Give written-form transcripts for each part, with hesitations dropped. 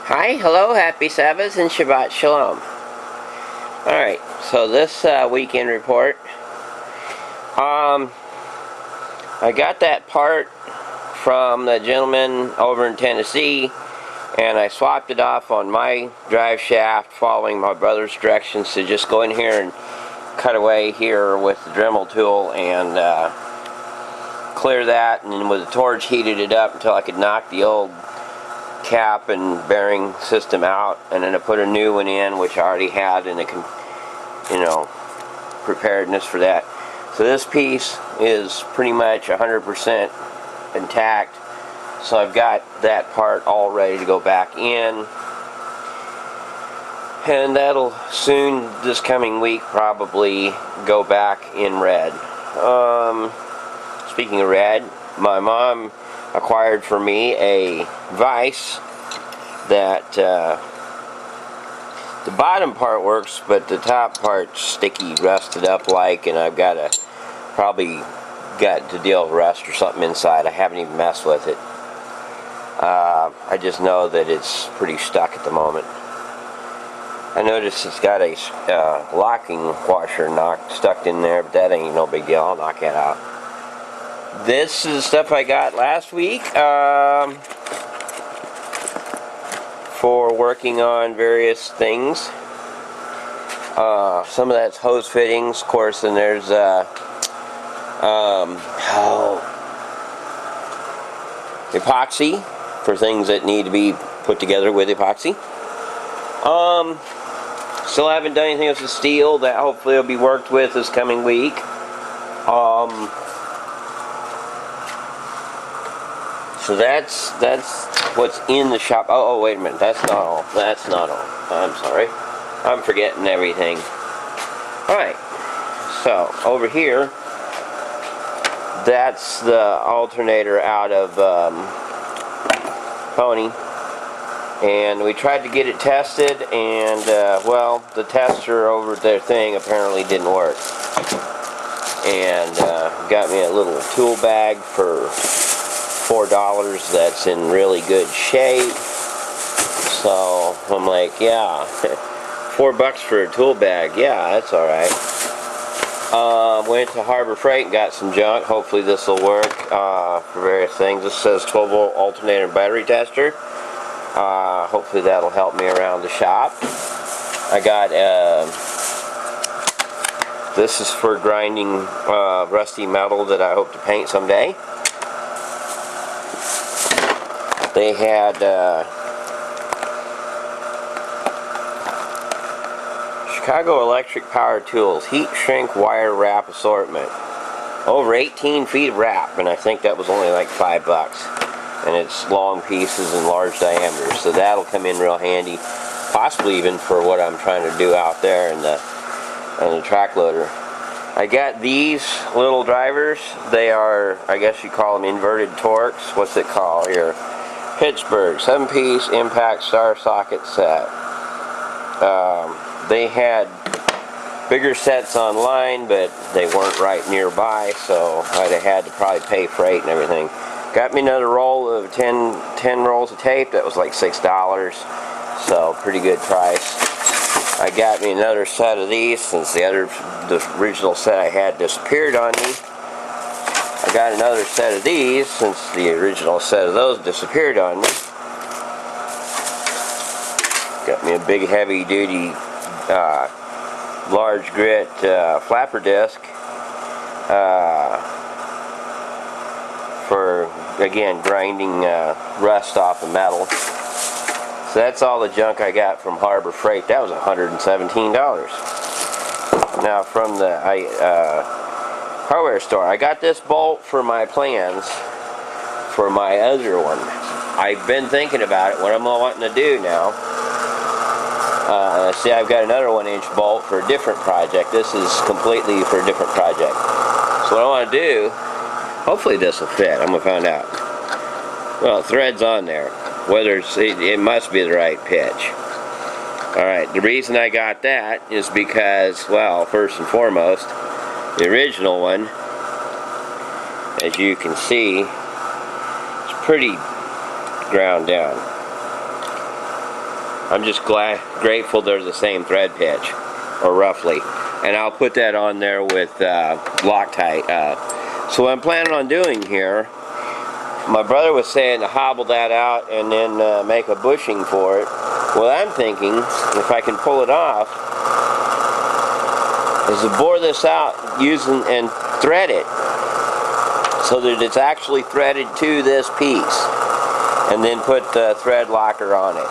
Hi, hello, happy Sabbath and Shabbat Shalom. Alright, so this weekend report. I got that part from the gentleman over in Tennessee, and I swapped it off on my drive shaft following my brother's directions to just go in here and cut away here with the Dremel tool and clear that, and then with the torch heated it up until I could knock the old cap and bearing system out, and then I put a new one in, which I already had in the preparedness for that. So this piece is pretty much 100% intact, so I've got that part all ready to go back in, and that'll soon, this coming week, probably go back in red. Speaking of red, my mom acquired for me a vise that the bottom part works, but the top part's sticky, rusted up like, and I've probably got to deal with rust or something inside. I haven't even messed with it. I just know that it's pretty stuck at the moment. I noticed it's got a locking washer stuck in there, but that ain't no big deal. I'll knock that out. This is stuff I got last week for working on various things. Some of that's hose fittings, of course, and there's epoxy for things that need to be put together with epoxy. Still haven't done anything with the steel. That hopefully will be worked with this coming week. So that's what's in the shop. Oh, wait a minute. That's not all. That's not all. I'm sorry. I'm forgetting everything. Alright. So, over here, that's the alternator out of Pony. And we tried to get it tested, and, well, the tester over their thing apparently didn't work. And got me a little tool bag for $4 that's in really good shape. So I'm like, yeah, $4 for a tool bag, yeah, that's alright. Went to Harbor Freight and got some junk. Hopefully this will work for various things. This says 12-volt alternator and battery tester. Hopefully that'll help me around the shop. I got this is for grinding rusty metal that I hope to paint someday. They had Chicago Electric Power Tools heat shrink wire wrap assortment. Over 18 feet of wrap, and I think that was only like $5. And it's long pieces and large diameters, so that'll come in real handy, possibly even for what I'm trying to do out there in the track loader. I got these little drivers. They are, I guess you call them inverted torques. What's it called here? Pittsburgh 7-piece impact star socket set. They had bigger sets online, but they weren't right nearby, so I'd have had to probably pay freight and everything. Got me another roll of 10 rolls of tape. That was like $6, so pretty good price. I got me another set of these since the original set I had disappeared on me. I got another set of these since the original set of those disappeared on me. Got me a big heavy duty large grit flapper disc for, again, grinding rust off of metal. So that's all the junk I got from Harbor Freight. That was $117. Now from the hardware store, I got this bolt for my plans for my other one. I've been thinking about it, what I'm wanting to do now. See, I've got another 1-inch bolt for a different project. This is completely for a different project. So what I want to do, hopefully this will fit. I'm going to find out. Well, the thread's on there. Whether it must be the right pitch. Alright, the reason I got that is because, well, first and foremost, the original one, as you can see, is pretty ground down. I'm just grateful they're the same thread pitch, or roughly. And I'll put that on there with Loctite. So what I'm planning on doing here, my brother was saying to hobble that out and then make a bushing for it. What I'm thinking, if I can pull it off, is to bore this out using and thread it so that it's actually threaded to this piece, and then put the thread locker on it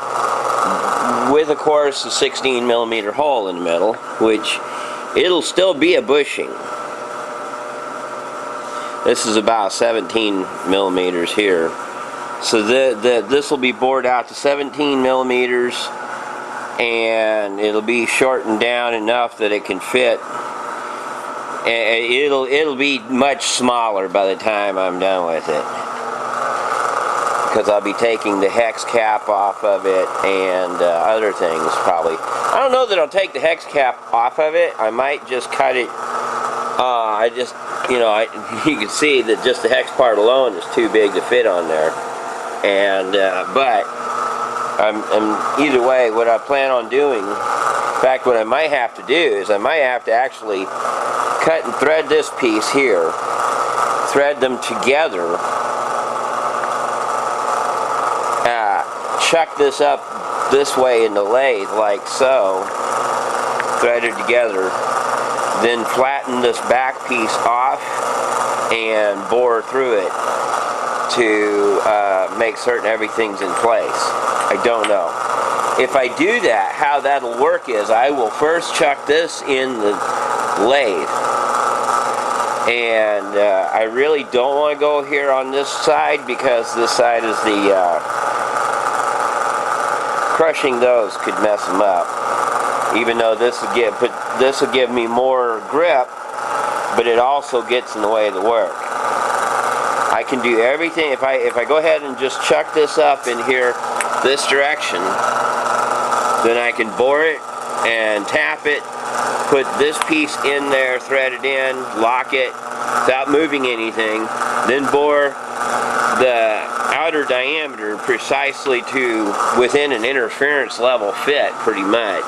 with, of course, a 16mm hole in the middle, which it'll still be a bushing. This is about 17mm here, so this will be bored out to 17mm, and it'll be shortened down enough that it can fit. And it'll be much smaller by the time I'm done with it, because I'll be taking the hex cap off of it and other things probably. I don't know that I'll take the hex cap off of it. I might just cut it. You can see that just the hex part alone is too big to fit on there. And but either way, what I plan on doing, in fact, what I might have to do is I might have to actually cut and thread this piece here, thread them together, chuck this up this way in the lathe like so, thread it together, then flatten this back piece off and bore through it to make certain everything's in place. I don't know. If I do that, how that'll work is I will first chuck this in the lathe, and I really don't want to go here on this side, because this side is the crushing those could mess them up, even though this will give me more grip, but it also gets in the way of the work. I can do everything. If I go ahead and just chuck this up in here this direction, then I can bore it and tap it, put this piece in there, thread it in, lock it without moving anything, then bore the outer diameter precisely to within an interference level fit, pretty much.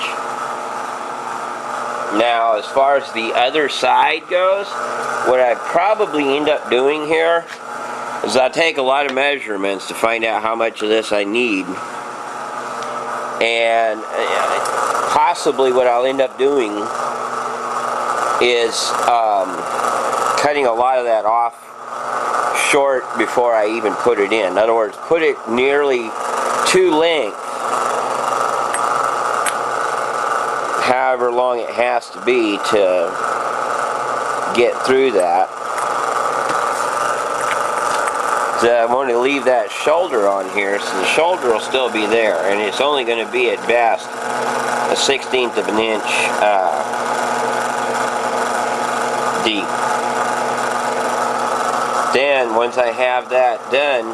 Now, as far as the other side goes, what I probably end up doing here is I'll take a lot of measurements to find out how much of this I need. And possibly what I'll end up doing is cutting a lot of that off short before I even put it in. In other words, put it nearly to length, however long it has to be to get through that. So I want to leave that shoulder on here, so the shoulder will still be there, and it's only going to be at best a 1/16 of an inch deep. Then once I have that done,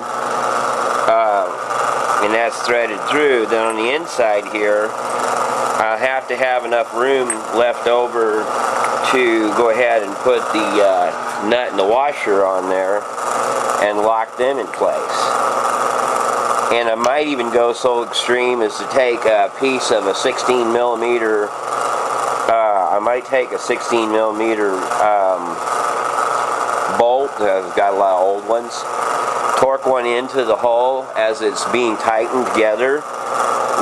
and that's threaded through, then on the inside here I'll have to have enough room left over to go ahead and put the nut and the washer on there and lock them in place. And I might even go so extreme as to take a piece of a 16mm, I might take a 16mm bolt, I've got a lot of old ones, torque one into the hole as it's being tightened together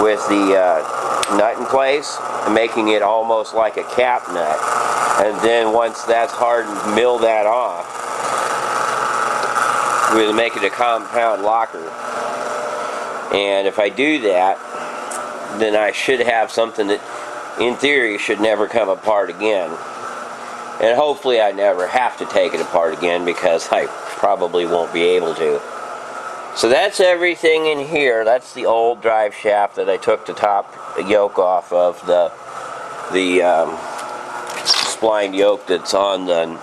with the nut in place, making it almost like a cap nut. And then once that's hardened, mill that off. We'll make it a compound locker. And if I do that, then I should have something that in theory should never come apart again. And hopefully I never have to take it apart again, because I probably won't be able to. So that's everything in here. That's the old drive shaft that I took the top yoke off of, the splined yoke that's on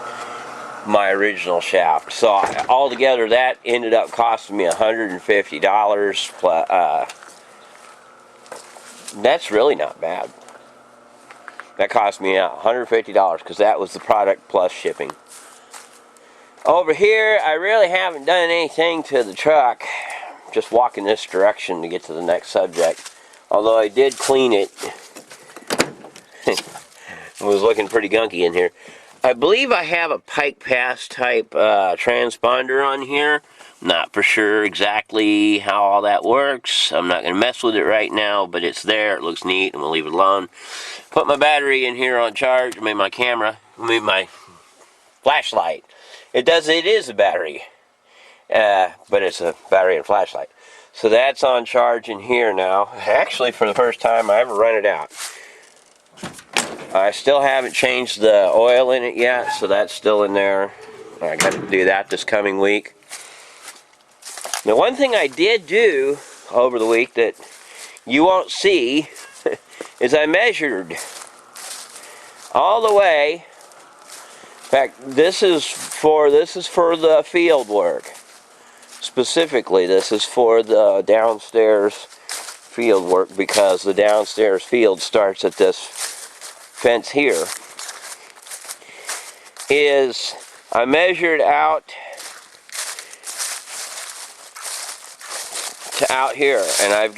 my original shaft. So altogether that ended up costing me $150 plus, that's really not bad. That cost me $150 because that was the product plus shipping. Over here I really haven't done anything to the truck, just walking this direction to get to the next subject. Although I did clean it. It was looking pretty gunky in here. I believe I have a pike pass type transponder on here. Not for sure exactly how all that works. I'm not going to mess with it right now, but it's there. It looks neat, and we'll leave it alone. Put my battery in here on charge. I mean my camera. I mean my flashlight. It is a battery, but it's a battery and flashlight. So that's on charge in here now. Actually, for the first time I ever run it out. I still haven't changed the oil in it yet, so that's still in there. I got to do that this coming week. Now, one thing I did do over the week that you won't see is I measured all the way. In fact, this is for the field work. Specifically, this is for the downstairs field work, because the downstairs field starts at this fence here. I measured out to out here, and I'm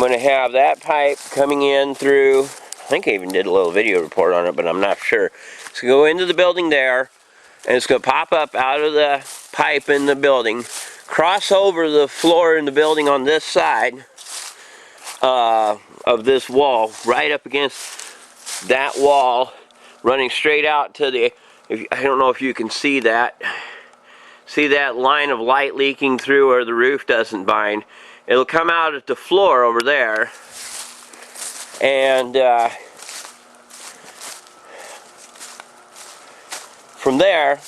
going to have that pipe coming in through, I think I even did a little video report on it, but I'm not sure. It's going to go into the building there, and it's going to pop up out of the pipe in the building, cross over the floor in the building on this side of this wall, right up against that wall, running straight out to the, I don't know if you can see that. See that line of light leaking through where the roof doesn't bind? It'll come out at the floor over there, and from there,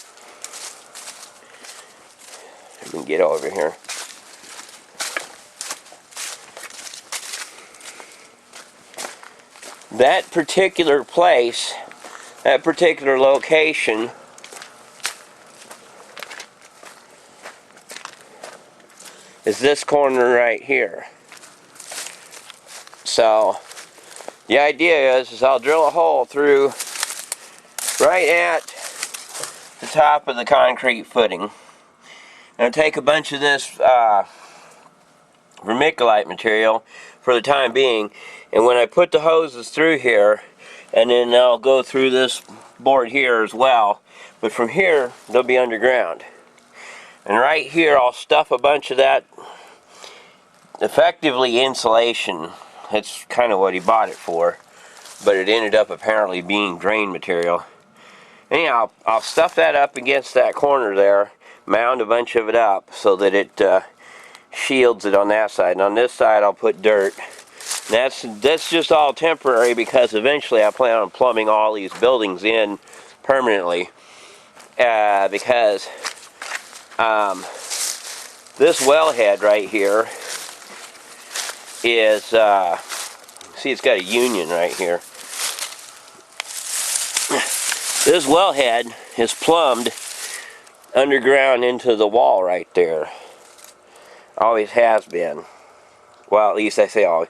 let me get over here. That particular place, that particular location, is this corner right here. So the idea is I'll drill a hole through right at the top of the concrete footing, and I'll take a bunch of this vermiculite material for the time being, and when I put the hoses through here, and then I'll go through this board here as well, but from here they'll be underground. And right here I'll stuff a bunch of that, effectively insulation. That's kind of what he bought it for, but it ended up apparently being drain material. Anyhow, I'll stuff that up against that corner there, mound a bunch of it up so that it shields it on that side. And on this side I'll put dirt. That's just all temporary, because eventually I plan on plumbing all these buildings in permanently, because this wellhead right here is, see, it's got a union right here. This wellhead is plumbed underground into the wall right there. Always has been. Well, at least I say always.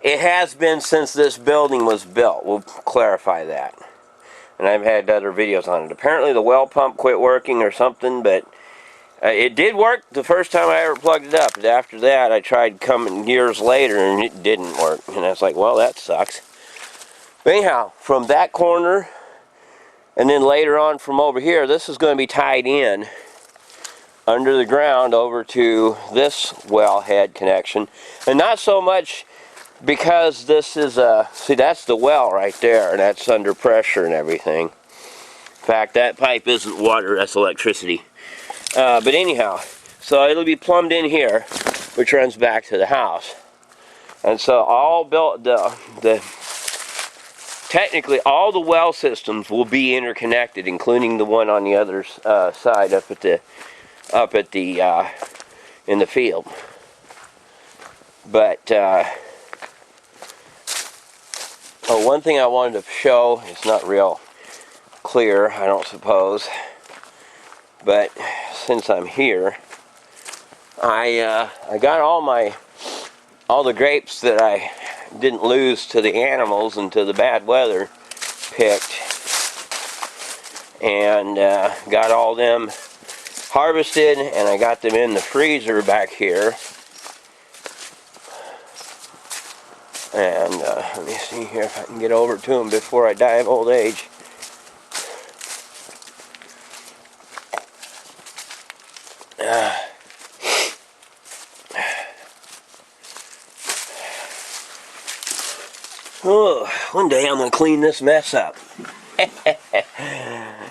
It has been since this building was built. We'll clarify that. And I've had other videos on it. Apparently the well pump quit working or something, but it did work the first time I ever plugged it up. But after that, I tried coming years later and it didn't work. And I was like, well, that sucks. But anyhow, from that corner, and then later on from over here, this is going to be tied in under the ground over to this wellhead connection. And not so much because this is a, see, that's the well right there, and that's under pressure and everything. In fact, that pipe isn't water, that's electricity. But anyhow, so it'll be plumbed in here, which runs back to the house. And so all built, technically all the well systems will be interconnected, including the one on the other side up at the in the field. But one thing I wanted to show, it's not real clear, I don't suppose, but since I'm here, I got all the grapes that I didn't lose to the animals and to the bad weather picked, and got all them harvested, and I got them in the freezer back here. And let me see here if I can get over to him before I die of old age. Oh, one day I'm going to clean this mess up.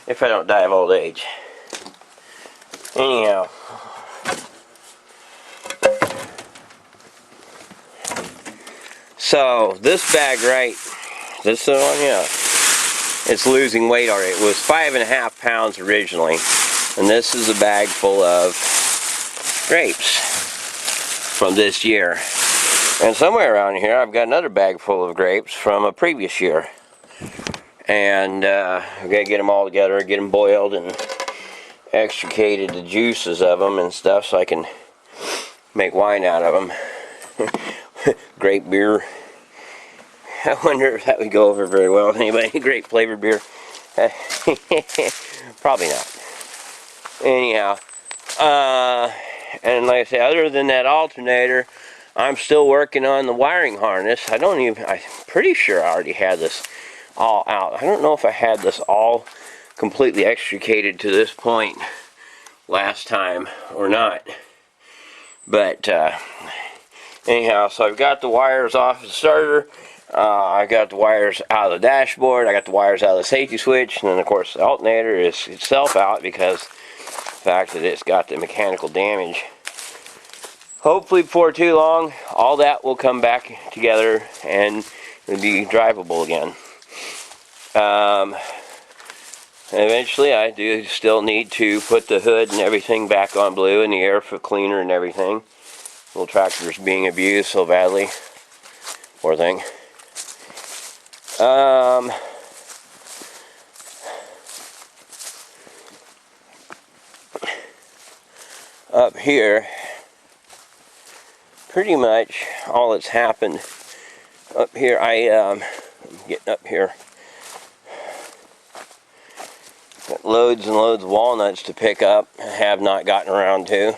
If I don't die of old age. Anyhow. So, this bag right, this one, yeah, it's losing weight already. It was 5.5 pounds originally. And this is a bag full of grapes from this year. And somewhere around here I've got another bag full of grapes from a previous year. And I've got to get them all together, get them boiled and extricated the juices of them and stuff so I can make wine out of them. Grape beer. I wonder if that would go over very well with anybody. Grape flavored beer. Probably not. Anyhow. And like I say, other than that alternator, I'm still working on the wiring harness. I'm pretty sure I already had this all out. I don't know if I had this all completely extricated to this point last time or not. But anyhow, so I've got the wires off the starter. I got the wires out of the dashboard. I got the wires out of the safety switch. And then of course the alternator is itself out because the fact that it's got the mechanical damage. Hopefully before too long, all that will come back together and it'll be drivable again. Eventually I do still need to put the hood and everything back on blue and the air cleaner and everything. Little tractor's being abused so badly. Poor thing. Up here, pretty much all that's happened up here, I'm getting up here, got loads and loads of walnuts to pick up. I have not gotten around to.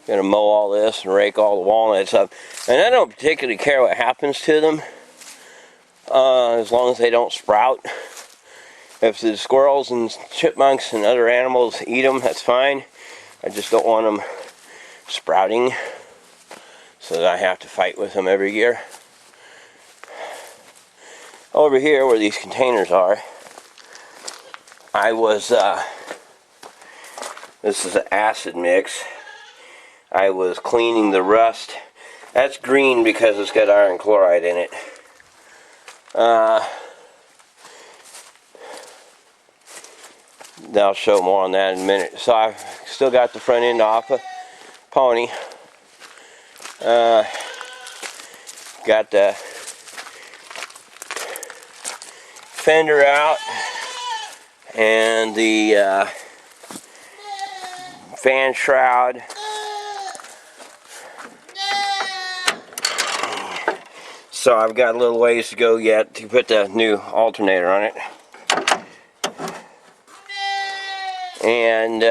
Gonna mow all this and rake all the walnuts up, and I don't particularly care what happens to them, as long as they don't sprout. If the squirrels and chipmunks and other animals eat them, that's fine. I just don't want them sprouting so that I have to fight with them every year. Over here where these containers are, I was, this is an acid mix. I was cleaning the rust. That's green because it's got iron chloride in it. I'll show more on that in a minute. So I've still got the front end off a pony. Got the fender out and the fan shroud. So I've got a little ways to go yet to put the new alternator on it. And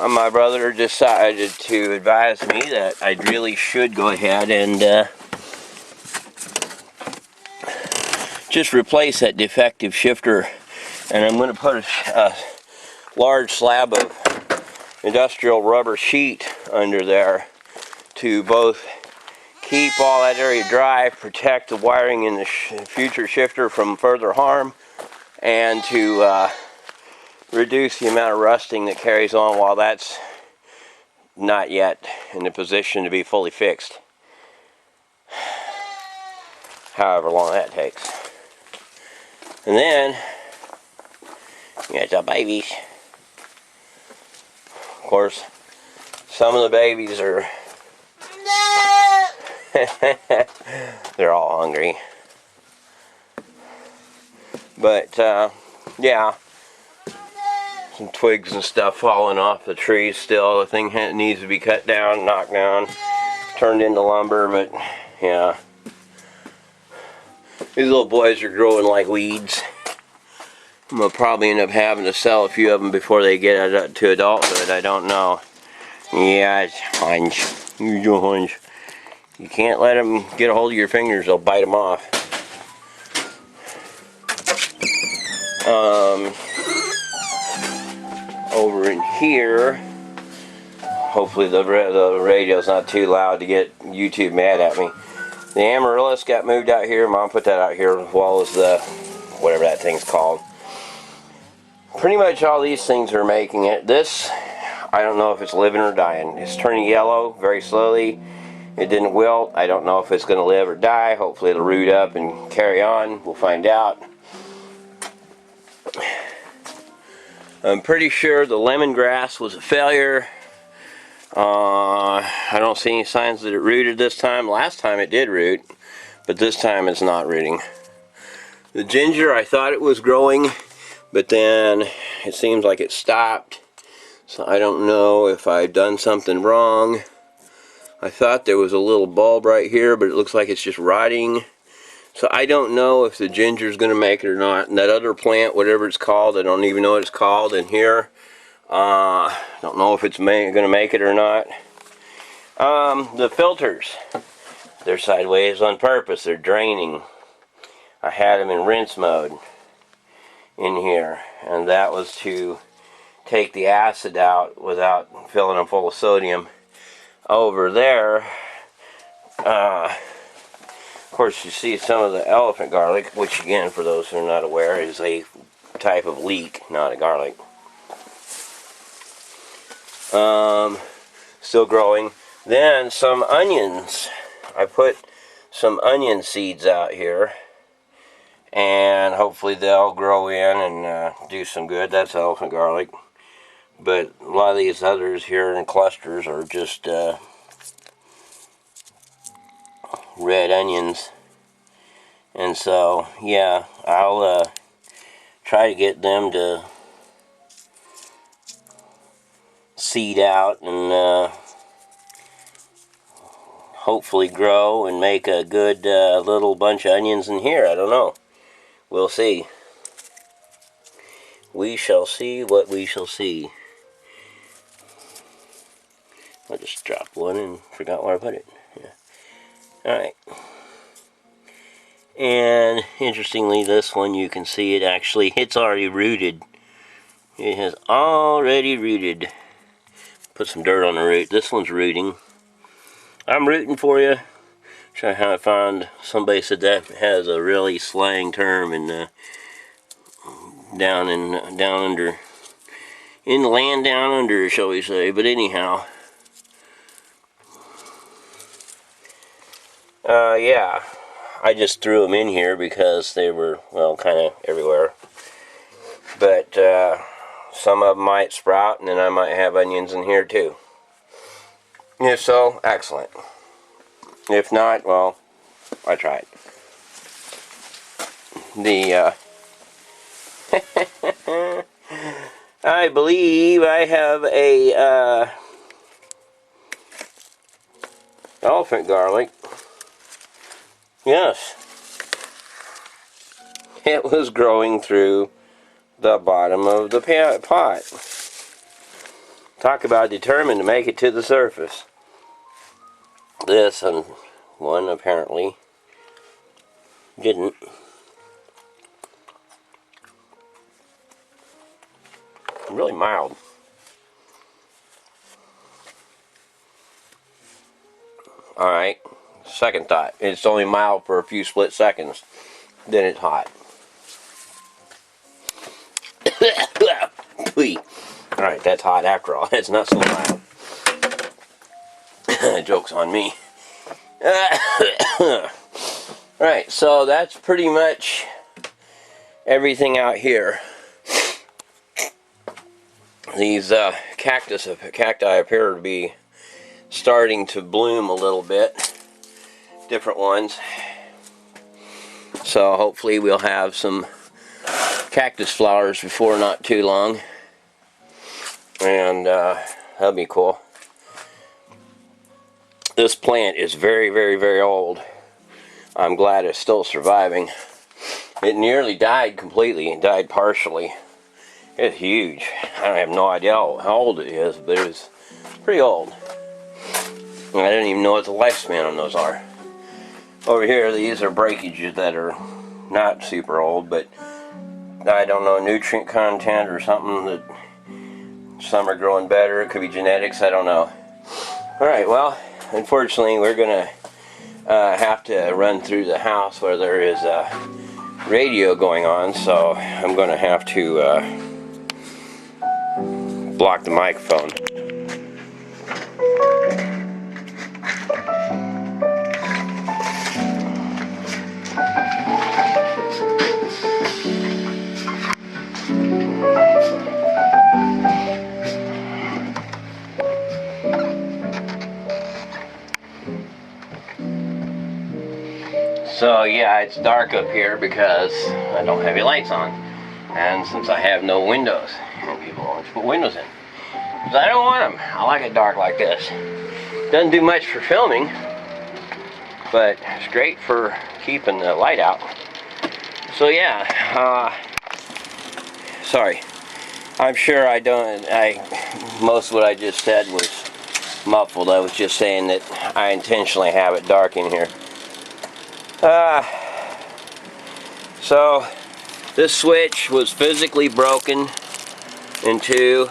my brother decided to advise me that I really should go ahead and just replace that defective shifter. And I'm going to put a large slab of industrial rubber sheet under there to both keep all that area dry, protect the wiring in the future shifter from further harm, and to reduce the amount of rusting that carries on while that's not yet in the position to be fully fixed. However long that takes. And then, you got the babies. Of course, some of the babies are they're all hungry. But, yeah. Some twigs and stuff falling off the trees still. The thing needs to be cut down, knocked down, turned into lumber, but, yeah. These little boys are growing like weeds. I'm going to probably end up having to sell a few of them before they get to adulthood. I don't know. Yeah, it's hunch. Use your hunch. You can't let them get a hold of your fingers, they'll bite them off. Over in here, hopefully the radio's not too loud to get YouTube mad at me. The amaryllis got moved out here. Mom put that out here as well as the, whatever that thing's called. Pretty much all these things are making it. This, I don't know if it's living or dying. It's turning yellow very slowly. It didn't wilt. I don't know if it's going to live or die. Hopefully it'll root up and carry on. We'll find out. I'm pretty sure the lemongrass was a failure. I don't see any signs that it rooted this time. Last time it did root, but this time it's not rooting. The ginger, I thought it was growing, but then it seems like it stopped. So I don't know if I've done something wrong. I thought there was a little bulb right here, but it looks like it's just rotting. So I don't know if the ginger is going to make it or not. And that other plant, whatever it's called, I don't even know what it's called in here. Don't know if it's going to make it or not. The filters, they're sideways on purpose. They're draining. I had them in rinse mode in here, and that was to take the acid out without filling them full of sodium. Over there, of course, you see some of the elephant garlic, which again, for those who are not aware, is a type of leek, not a garlic. Still growing. Then some onions. I put some onion seeds out here, and hopefully they'll grow in and do some good. That's elephant garlic. But a lot of these others here in clusters are just red onions. And so, yeah, I'll try to get them to seed out and hopefully grow and make a good little bunch of onions in here. I don't know. We'll see. We shall see what we shall see. I just dropped one and forgot where I put it. Yeah. Alright. And interestingly, this one you can see it's already rooted. It has already rooted. Put some dirt on the root. This one's rooting. I'm rooting for you. Trying to find, somebody said that has a really slang term in down under, in the land down under, shall we say. But anyhow, yeah, I just threw them in here because they were, well, kind of everywhere. But some of them might sprout, and then I might have onions in here too. If so, excellent. If not, well, I tried. I believe I have a elephant garlic. Yes. It was growing through the bottom of the pot. Talk about determined to make it to the surface. This one apparently didn't. Really mild. Alright, second thought. It's only mild for a few split seconds. Then it's hot. Alright, that's hot after all. It's not so mild. Joke's on me. Alright, so that's pretty much everything out here. These cacti appear to be starting to bloom a little bit. Different ones. So hopefully we'll have some cactus flowers before not too long. And that'll be cool. This plant is very, very, very old. I'm glad it's still surviving. It nearly died completely. It died partially. It's huge. I have no idea how old it is, but it was pretty old. I don't even know what the lifespan on those are. Over here, these are breakages that are not super old, but I don't know, nutrient content or something that some are growing better. It could be genetics, I don't know. Alright, well, unfortunately we're gonna have to run through the house where there is a radio going on, so I'm gonna have to block the microphone. So yeah, it's dark up here because I don't have any lights on, and since I have no windows, and people always put windows in, because I don't want them. I like it dark like this. Doesn't do much for filming, but it's great for keeping the light out. So yeah, sorry. I'm sure most of what I just said was muffled. I was just saying that I intentionally have it dark in here. So this switch was physically broken in two,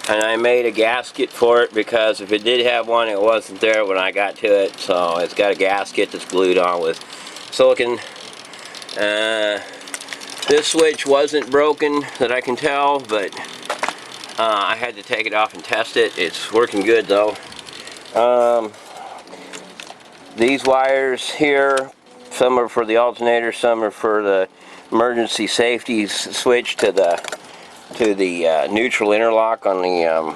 and I made a gasket for it because if it did have one, it wasn't there when I got to it. So it's got a gasket that's glued on with silicone. This switch wasn't broken that I can tell, but I had to take it off and test it. It's working good though. These wires here, some are for the alternator, some are for the emergency safety switch to the neutral interlock on the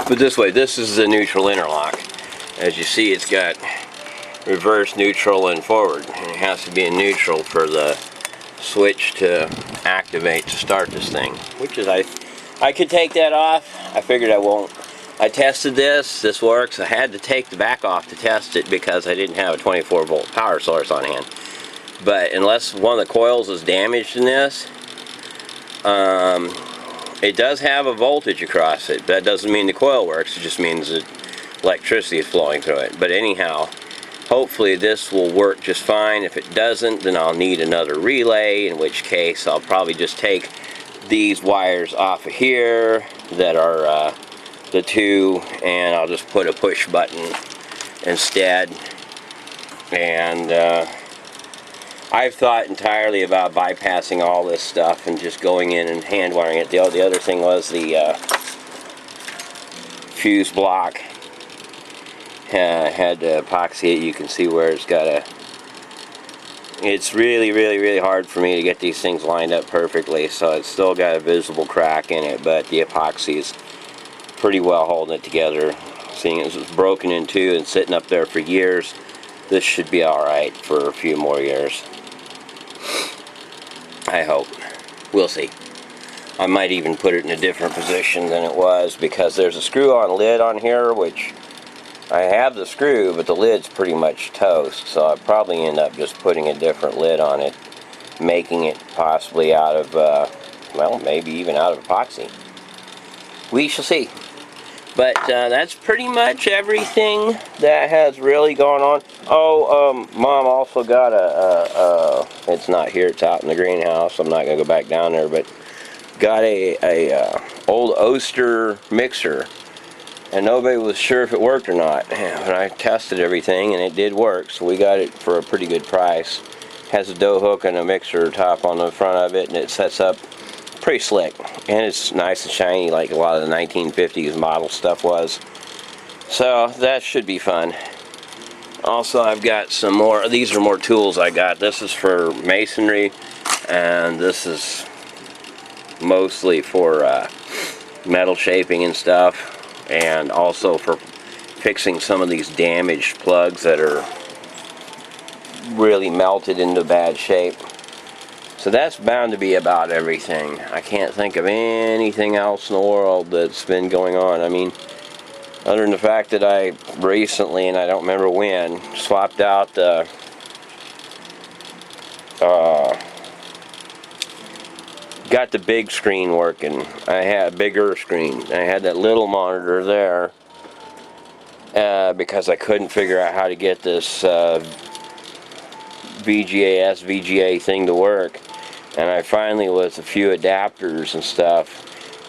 but this way, this is the neutral interlock. As you see, it's got reverse, neutral, and forward, and it has to be in neutral for the switch to activate to start this thing, which is I could take that off. I figured I won't. I tested this works. I had to take the back off to test it because I didn't have a 24-volt power source on hand. But unless one of the coils is damaged in this, it does have a voltage across it. That doesn't mean the coil works, it just means that electricity is flowing through it. But anyhow, hopefully this will work just fine. If it doesn't, then I'll need another relay, in which case I'll probably just take these wires off of here that are the two, and I'll just put a push button instead. And I've thought entirely about bypassing all this stuff and just going in and hand wiring it. The other thing was the fuse block. Had to epoxy it. You can see where it's got a... It's really hard for me to get these things lined up perfectly, so it's still got a visible crack in it, but the epoxy is pretty well holding it together. Seeing as it's broken in two and sitting up there for years, this should be alright for a few more years. I hope. We'll see. I might even put it in a different position than it was, because there's a screw-on lid on here, which I have the screw, but the lid's pretty much toast, so I'll probably end up just putting a different lid on it, making it possibly out of, well, maybe even out of epoxy. We shall see. But that's pretty much everything that has really gone on. Oh, Mom also got it's not here, it's out in the greenhouse. I'm not going to go back down there, but got a old Oster mixer. And nobody was sure if it worked or not. But I tested everything and it did work, so we got it for a pretty good price. Has a dough hook and a mixer top on the front of it, and it sets up pretty slick. And it's nice and shiny like a lot of the 1950s model stuff was. So that should be fun. Also, I've got some more. These are more tools I got. This is for masonry, and this is mostly for metal shaping and stuff. And also for fixing some of these damaged plugs that are really melted into bad shape. So that's bound to be about everything. I can't think of anything else in the world that's been going on. I mean, other than the fact that I recently, and I don't remember when, swapped out the got the big screen working. I had a bigger screen. I had that little monitor there, because I couldn't figure out how to get this VGA SVGA thing to work. And I finally, with a few adapters and stuff,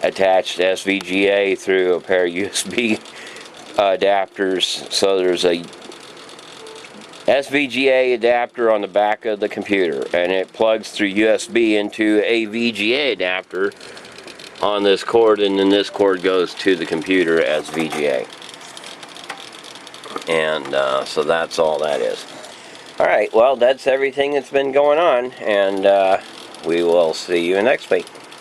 attached SVGA through a pair of USB adapters. So there's a SVGA adapter on the back of the computer, and it plugs through USB into a VGA adapter on this cord, and then this cord goes to the computer as VGA. And so that's all that is. Alright, well, that's everything that's been going on, and we will see you next week.